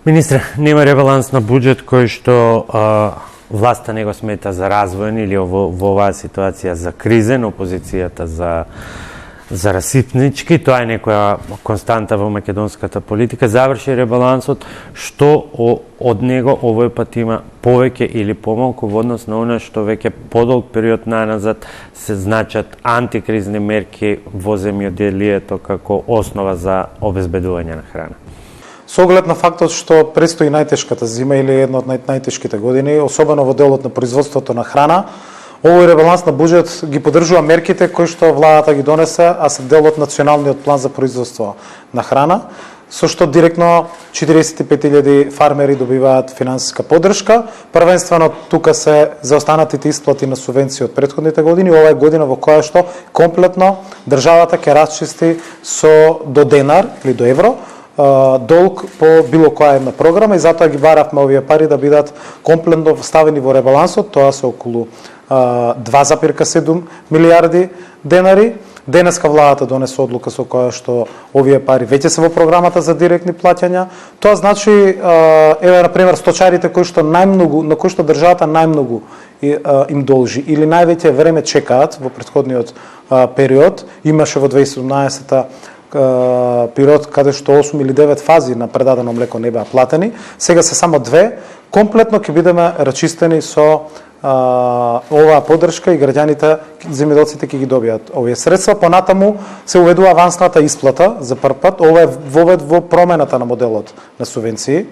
Министре, нема ребаланс на буџет кој што власта не го смета за развоен или во оваа ситуација за кризен, опозицијата за расипнички. Тоа е некоја константа во македонската политика. Заврши ребалансот, што од него овој пат има повеќе или помалку во однос на она што веќе подолг период наназад се значат антикризни мерки во земјоделието како основа за обезбедување на храна. Со оглед на фактот што престои најтешката зима или една од најтешките години, особено во делот на производството на храна, овој ребаланс на буџет ги поддржува мерките кои што владата ги донесе, а се дел од националниот план за производство на храна, со што директно 45.000 фармери добиваат финансиска поддршка. Првенствено тука се за останатите исплати на субвенции од претходните години. Ова е година во која што комплетно државата ќе расчисти со до денар или до евро долг по било која една програма и затоа ги баравме овие пари да бидат комплетно ставени во ребалансот, тоа се околу 2,7 милиарди денари. Денеска владата донесе одлука со која што овие пари веќе се во програмата за директни плаќања. Тоа значи, еве на пример сточарите кои што најмногу, на кои што државата најмногу им должи или највеќе време чекаат во претходниот период, имаше во 2017 период каде што 8 или 9 фази на предадено млеко не беа платени, сега се само 2, комплетно ќе бидеме рачистени со оваа поддршка и граѓаните, земјоделците ќе ги добијат овие средства. Понатаму се уведува авансната исплата за прв пат, ова е вовед во промената на моделот на субвенции.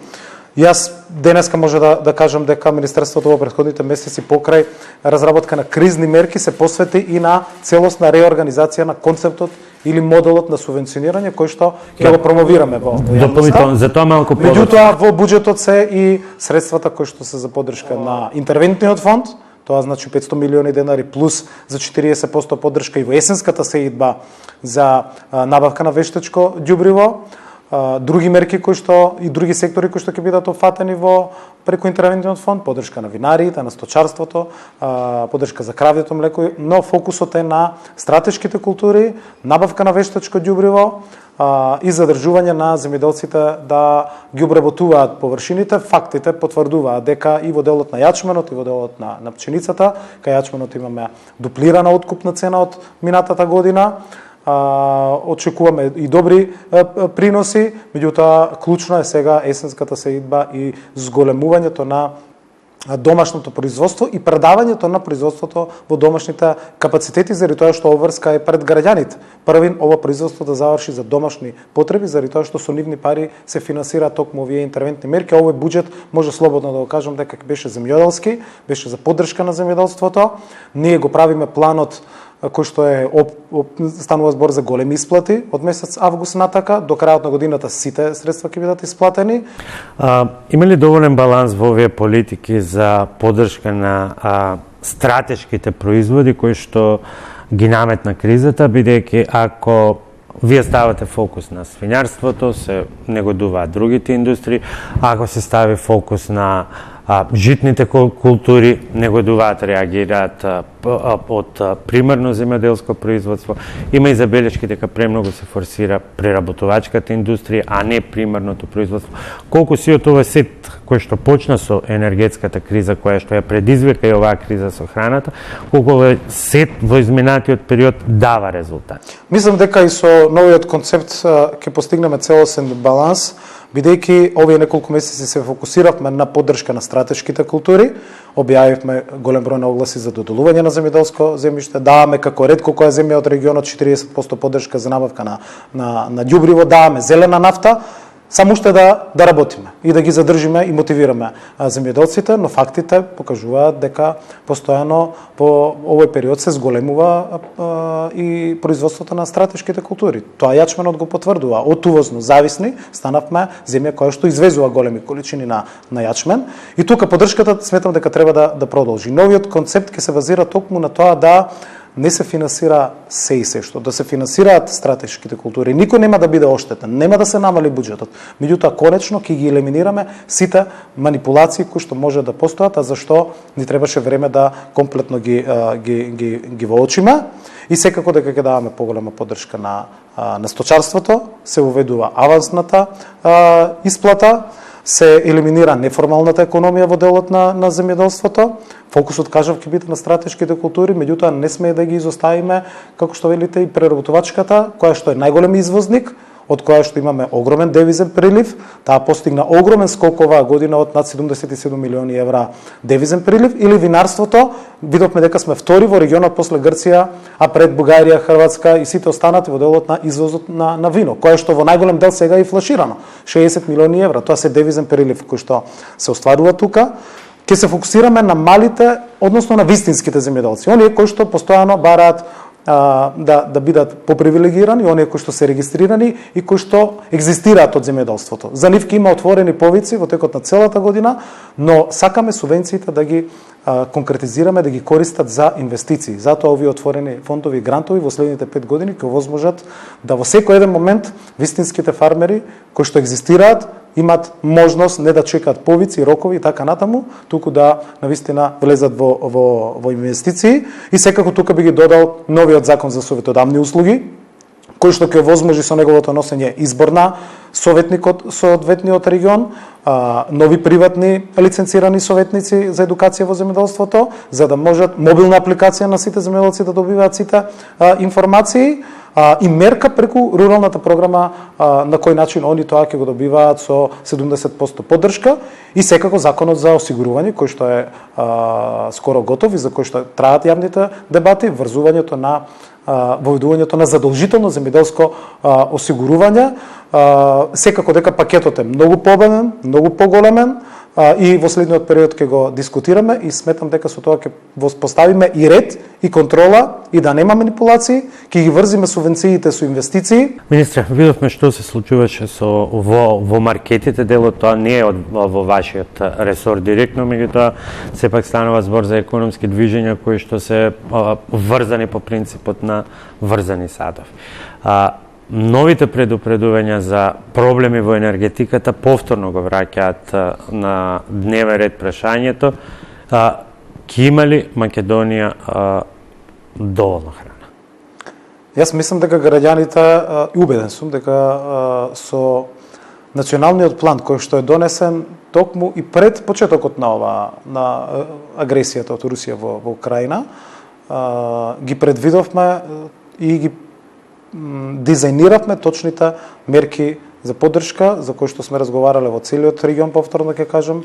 Јас денеска може да кажам дека Министерството во претходните месеци покрај разработка на кризни мерки се посвети и на целосна реорганизација на концептот или моделот на субвенционирање кој што ќе го промовираме во јавноста. За тоа малку повеќе. Меѓутоа во буџетот се и средствата кои што се за поддршка на интервентниот фонд, тоа значи 500 милиони денари плюс за 40% поддршка и во есенската сеидба за набавка на вештачко ѓубриво, други мерки кои што и други сектори кои што ќе бидат опфатени во преку интервентниот фонд, поддршка на винариите, на сточарството, поддршка за кравјето млеко, но фокусот е на стратешките култури, набавка на вештачко ѓубриво и задржување на земјоделците да ги обработуваат површините. Фактите потврдуваат дека и во делот на јачменот и во делот на пченицата, кај јачменот имаме дуплирана откупна цена од минатата година. Очекуваме и добри приноси, меѓутоа клучно е сега есенската сеидба и зголемувањето на домашното производство и предавањето на производството во домашните капацитети, заради тоа што обврска е пред граѓаните. Првин ова производство да заврши за домашни потреби, заради тоа што со нивни пари се финансираат токму овие интервентни мерки. Овој буџет може слободно да го кажам дека беше земјоделски, беше за поддршка на земјоделството. Ние го правиме планот кој што е станува збор за големи исплати од месец август натака, до крајот на годината сите средства ќе бидат исплатени. Има ли доволен баланс во овие политики за поддршка на стратешките производи кои што ги наметна кризата, бидејќи ако вие ставате фокус на свинјарството, се негодуваат другите индустрии, ако се стави фокус на житните култури, негодуваат, реагираат од примерно земјоделско производство. Има и забелешки дека премногу се форсира преработувачката индустрија, а не примерното производство. Колку сиот овој сет кој што почна со енергетската криза, која што ја предизвика и оваа криза со храната, колку овој сет во изминатиот период дава резултати? Мислам дека и со новиот концепт ќе постигнеме целосен баланс, бидејќи овие неколку месеци се фокусиравме на поддршка на стратешките култури, објавивме голем број на огласи за доделување на земјоделско земјиште, даваме како ретко која земја од регионот 40% поддршка за набавка на ѓубриво, даваме зелена нафта, само уште да работиме и да ги задржиме и мотивираме земјоделците, но фактите покажуваат дека постојано во овој период се зголемува и производството на стратешките култури. Тоа јачменот го потврдува. Од увозно зависни станавме земја која што извезува големи количини на јачмен и тука поддршката сметам дека треба да продолжи. Новиот концепт ќе се базира токму на тоа да не се финансира се и се што, да се финансираат стратешките култури. Никој нема да биде оштетен, нема да се намали буџетот. Меѓутоа, конечно, ќе ги елиминираме сите манипулации кои што може да постојат, а зашто ни требаше време да комплетно ги воочиме. И секако дека ќе даваме поголема поддршка на сточарството, се уведува авансната исплата, се елиминира неформалната економија во делот на земјоделството. Фокусот, кажав, ќе биде на стратешките култури, меѓутоа не смее да ги изоставиме, како што велите, и преработувачката, која што е најголем извозник, од која што имаме огромен девизен прилив. Таа постигна огромен скок оваа година од над 77 милиони евра девизен прилив, или винарството, видовме дека сме втори во регионот после Грција, а пред Бугарија, Хрватска и сите останати во делот на извозот на вино, кое што во најголем дел сега е и флаширано, 60 милиони евра. Тоа се девизен прилив кој што се остварува тука. Ќе се фокусираме на малите, односно на вистинските земјоделци, оние кои што постојано бараат да бидат попривилегирани, оние кои што се регистрирани и кои што екзистираат од земјоделството. За нив ќе има отворени повици во текот на целата година, но сакаме субвенциите да ги конкретизираме, да ги користат за инвестиции. Затоа овие отворени фондови и грантови во следните 5 години ќе овозможат да во секој еден момент вистинските фармери кои што екзистираат имат можност не да чекаат повици, рокови и така натаму, туку да навистина влезат во инвестиции. И секако тука би ги додал новиот закон за советодавни услуги, кој што ќе овозможи со неговото носење избор на советник од соодветниот регион, нови приватни лиценцирани советници за едукација во земјоделството, за да можат мобилна апликација на сите земјоделци да добиваат сите информации, и мерка преку руралната програма на кој начин они тоа ќе го добиваат со 70% поддршка, и секако законот за осигурување кој што е скоро готов и за кој што траат јавните дебати, врзувањето на воведувањето на задолжително земјоделско осигурување. Секако дека пакетот е многу пообемен, многу поголемен, и во следниот период ќе го дискутираме и сметам дека со тоа ќе воспоставиме и ред и контрола и да нема манипулации, ќе ги врзиме субвенциите со инвестиции. Министре, видовме што се случуваше во маркетите, делот тоа не е во вашиот ресор директно, меѓутоа сепак станува збор за економски движења кои што се врзани по принципот на врзани садови. Новите предупредувања за проблеми во енергетиката повторно го враќаат на дневен ред прашањето: ќе има ли Македонија доволно храна? Јас мислам дека граѓаните, и убеден сум дека со националниот план кој што е донесен токму и пред почетокот на агресијата од Русија во Украина, ги предвидовме и ги дизајниравме точните мерки за поддршка, за кои што сме разговарале во целиот регион, повторно ќе кажам.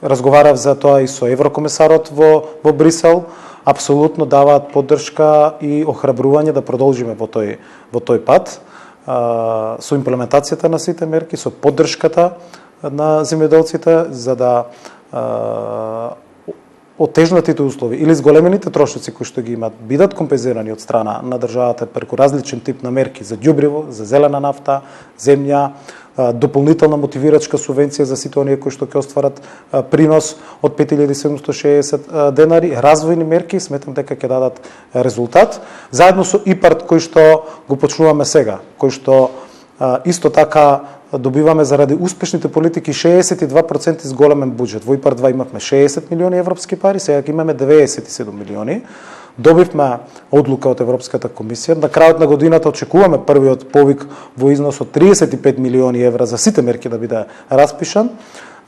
Разговарав за тоа и со еврокомисарот во Брисел. Апсолутно даваат поддршка и охрабрување да продолжиме во тој пат, со имплементацијата на сите мерки, со поддршката на земјоделците, за да отежнатите услови или зголемените трошоци кои што ги имат бидат компензирани од страна на државата преку различен тип на мерки за ѓубриво, за зелена нафта, земја, дополнителна мотивирачка субвенција за сите оние кои што ќе остварат принос од 5760 денари, развојни мерки, сметам дека ќе дадат резултат, заедно со ИПАРД кој што го почнуваме сега, кој што исто така добиваме заради успешните политики 62% зголемен буџет. Во ИПАРД 2 имавме 60 милиони европски пари, сега имаме 97 милиони. Добивме одлука од Европската комисија. На крајот на годината очекуваме првиот повик во износ од 35 милиони евра за сите мерки да биде распишан.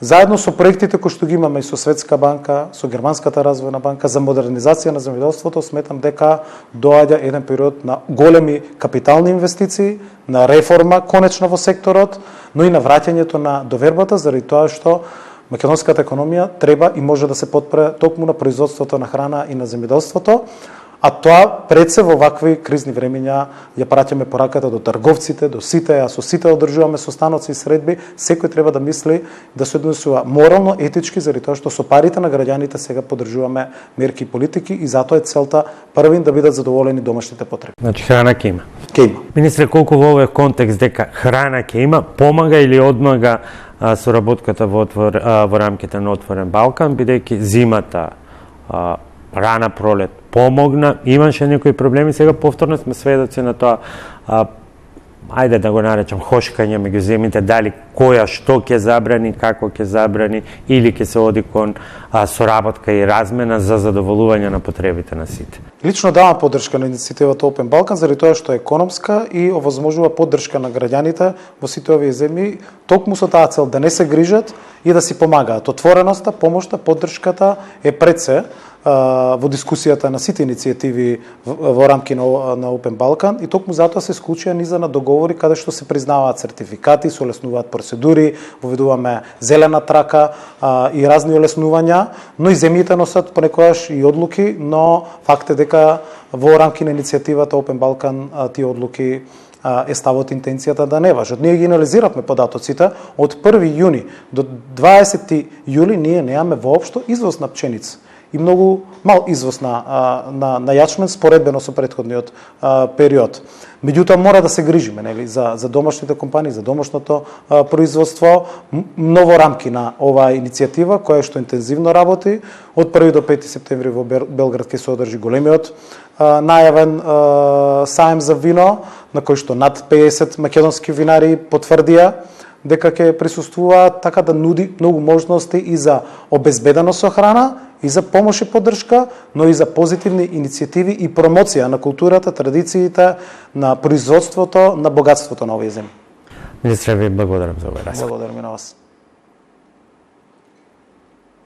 Заедно со проектите кои што ги имаме и со Светска банка, со Германската развојна банка за модернизација на земјоделството, сметам дека доаѓа еден период на големи капитални инвестиции, на реформа конечно во секторот, но и на враќањето на довербата, заради тоа што македонската економија треба и може да се подпре токму на производството на храна и на земјоделството. А тоа пред се во вакви кризни времиња ја праќаме пораката до трговците, до сите, а со сите одржуваме состаноци и средби, секој треба да мисли да се однесува морално, етички, заради тоа што со парите на граѓаните сега поддржуваме мерки и политики и затоа е целта првин да бидат задоволени домашните потреби. Значи храна ќе има. Ќе има. Министре, колку во овој контекст дека храна ќе има, помага или одмага соработката во рамките на Отворен Балкан, бидејќи зимата, рана пролет помогна, имаше некои проблеми, сега повторно сме сведоци на тоа, ајде да го наречам хошкање меѓу земјите, дали која што ќе забрани, како ќе забрани, или ќе се оди кон соработка и размена за задоволување на потребите на сите. Лично давам поддршка на иницијативата Open Balkan заради тоа што е економска и овозможува поддршка на граѓаните во сите овие земји, токму со таа цел да не се грижат и да си помагаат. Отвореноста, помошта, поддршката е пред се во дискусијата на сите иницијативи во рамки на Open Balkan и токму затоа се склучија низа на договори каде што се признаваат сертификати, се олеснуваат процедури, воведуваме зелена трака и разни олеснувања, но и земјите носат понекогаш и одлуки, но факт е дека во рамки на иницијативата Open Balkan тие одлуки е ставот интенцијата да не важат. Ние ги анализиравме податоците, од 1 јуни до 20 јули ние немаме воопшто извоз на пченица и многу мал извоз на јачмен споредбено со претходниот период. Меѓутоа мора да се грижиме, нели, за домашните компании, за домашното производство, ново рамки на оваа иницијатива која што интензивно работи. Од 1 до 5 септември во Белград ќе се одржи големиот најавен саем за вино, на кој што над 50 македонски винари потврдија дека ќе присуствуваат, така да нуди многу можности и за обезбеденост со храна, и за помош и поддршка, но и за позитивни иницијативи и промоција на културата, традициите, на производството, на богатството на овие земји. Министре, ви благодарам за овој разговор. Благодарам и на вас.